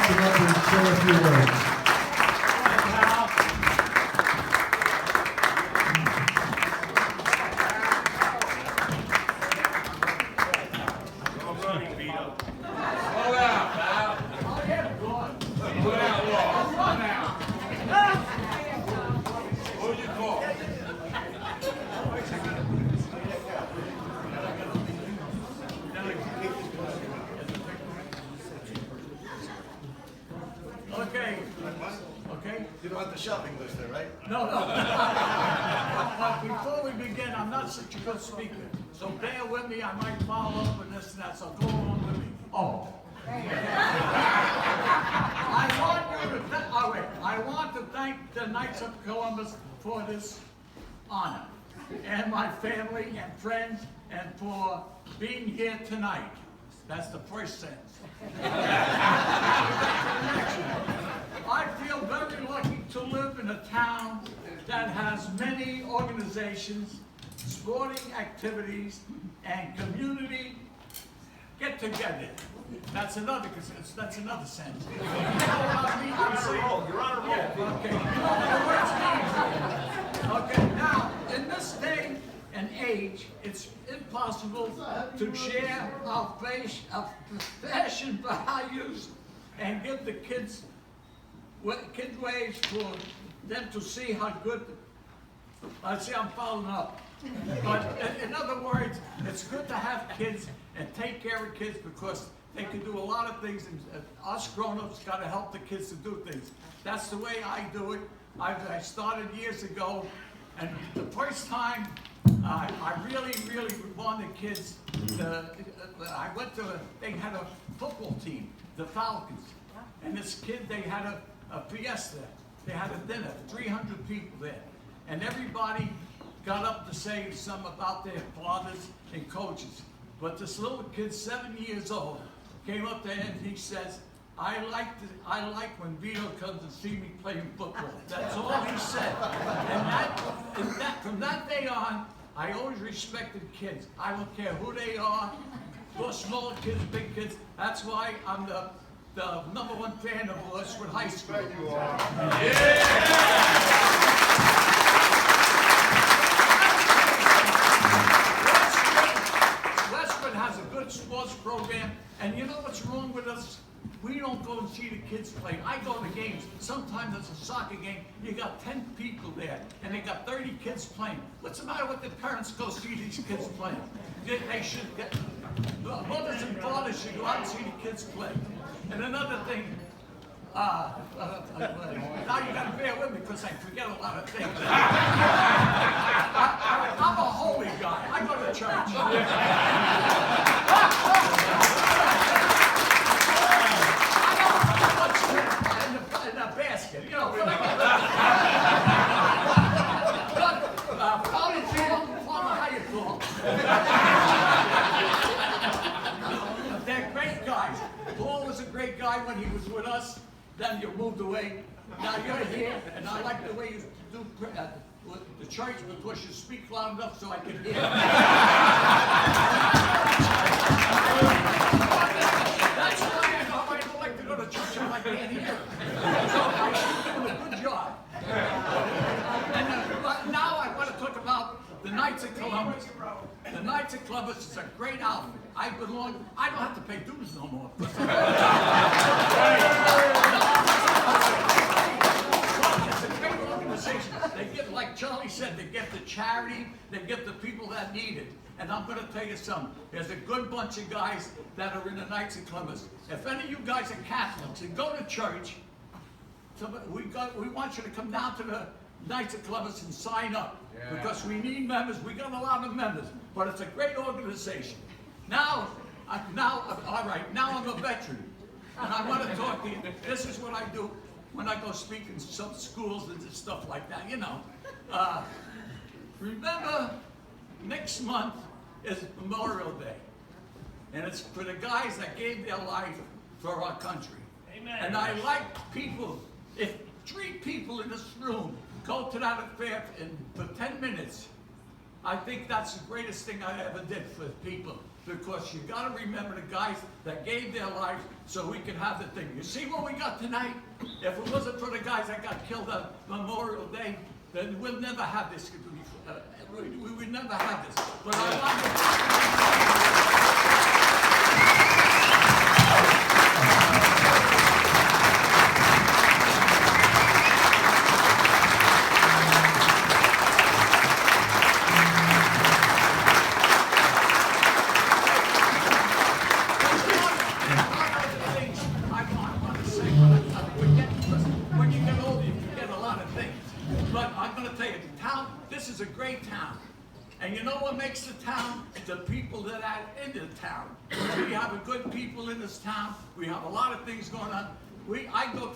come up and say a few words. Vito. Slow down, pal. Slow down, Law. Slow down. Who'd you call? Okay. You don't have the shopping list there, right? No. But before we begin, I'm not such a good speaker, so bear with me. I might follow up with this and that, so go along with me. Oh. I want to thank the Knights of Columbus for this honor, and my family and friends, and for being here tonight. That's the first sentence. I feel very lucky to live in a town that has many organizations, sporting activities, and community get-together. That's another sentence. You know what I mean? You're on a roll. Okay, now, in this day and age, it's impossible to share our fashion values and give the kids ways for them to see how good. I see I'm following up. But in other words, it's good to have kids and take care of kids because they can do a lot of things, and us grown-ups got to help the kids to do things. That's the way I do it. I started years ago, and the first time I really wanted kids I went to, they had a football team, the Falcons, and this kid, they had a fiesta. They had a dinner, 300 people there, and everybody got up to say something about their fathers and coaches. But this little kid, 7 years old, came up there and he says, I like when Vito comes to see me playing football. That's all he said. And from that day on, I always respected kids. I don't care who they are, or small kids, big kids. That's why I'm the #1 fan of Westwood High School. You are. Westwood has a good sports program, and you know what's wrong with us? We don't go and see the kids play. I go to games. Sometimes it's a soccer game. You got 10 people there, and they got 30 kids playing. What's the matter with the parents go see these kids playing? They should get, mothers and fathers should go out and see the kids play. And another thing, now you got to bear with me because I forget a lot of things. I'm a holy guy. I go to church. In a basket, you know. How you call? They're great guys. Paul was a great guy when he was with us. Then you moved away. Now you're here, and I like the way you do the church because you speak loud enough so I can hear. That's why I don't like to go to church if I can't hear. So you're doing a good job. And now I want to talk about the Knights of Columbus. The Knights of Columbus is a great outfit. I don't have to pay dues no more. It's a great organization. They give, like Charlie said, they give to charity, they give to people that need it. And I'm going to tell you something. There's a good bunch of guys that are in the Knights of Columbus. If any of you guys are Catholics and go to church, we want you to come down to the Knights of Columbus and sign up. Yeah. Because we need members. We got a lot of members, but it's a great organization. Now I'm a veteran, and I want to talk to you. This is what I do when I go speak in some schools and stuff like that. You know, remember, next month is Memorial Day, and it's for the guys that gave their life for our country. Amen. And I like people. If 3 people in this room go to that affair for 10 minutes, I think that's the greatest thing I ever did for people, because you got to remember the guys that gave their lives so we can have the thing. You see what we got tonight? If it wasn't for the guys that got killed on Memorial Day, then we'll never have this. We would never have this. But I want when you get older, you forget a lot of things. But I'm going to tell you, the town, this is a great town. And you know what makes the town? The people that are in the town. We have a good people in this town. We have a lot of things going on. I go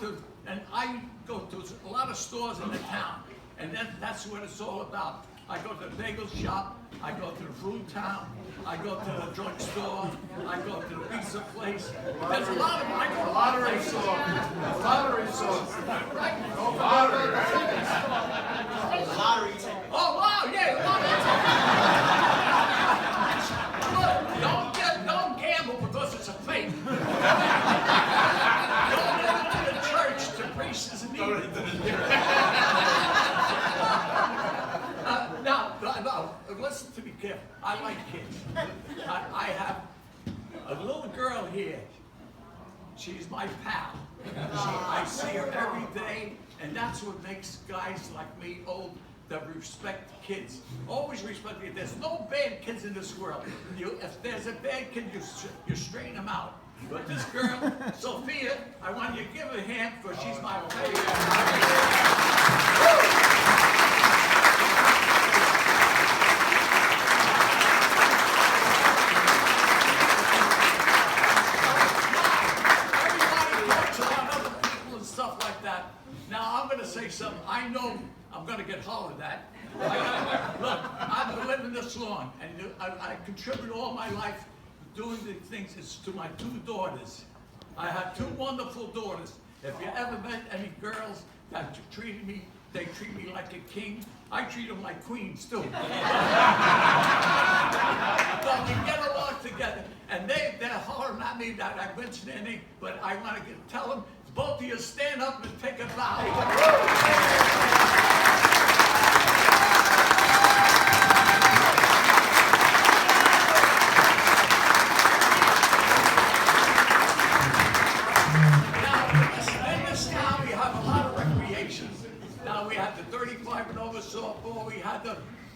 to a lot of stores in the town. And that's what it's all about. I go to the bagel shop. I go to the fruit town. I go to the drugstore. I go to the pizza place. There's a lot of them. I go to a lot of places. Lottery song. Right? Lottery ticket. Oh, wow, yeah, lottery. Look, don't gamble because it's a fake. Don't go to the church. The priest isn't needed. Now, listen to me careful. I like kids. I have a little girl here. She's my pal. I see her every day, and that's what makes guys like me old that respect kids. Always respect kids. There's no bad kids in this world. If there's a bad kid, you straighten them out. But this girl, Sophia, I want you to give her a hand because she's my favorite. Say something. I know I'm going to get hollered at. Look, I've been living this long, and I contribute all my life doing the things. It's to my two daughters. I have two wonderful daughters. If you ever met any girls that treated me, they treat me like a king. I treat them like queens too. But we get along together, and they're hollering at me that I mentioned their name, but I want to tell them. Both of you stand up and take a bow. Now, in this town, we have a lot of recreation. Now, we have the 35 and over softball, we have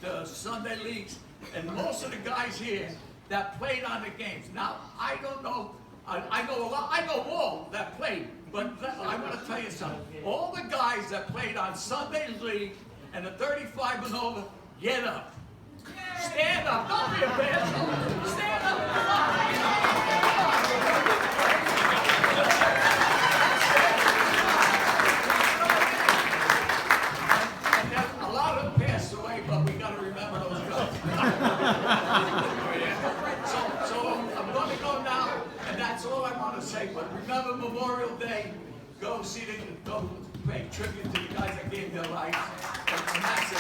the Sunday leagues, and most of the guys here that played on the games. Now, I don't know. I know a lot. I know all that played, but I want to tell you something. All the guys that played on Sunday League and the 35 and over, get up. Stand up. Don't be embarrassed. Stand up. Come on. And a lot of them passed away, but we got to remember those guys. So I'm going to go now. And that's all I want to say. But remember Memorial Day. Go pay tribute to the guys that gave their lives. And that's it.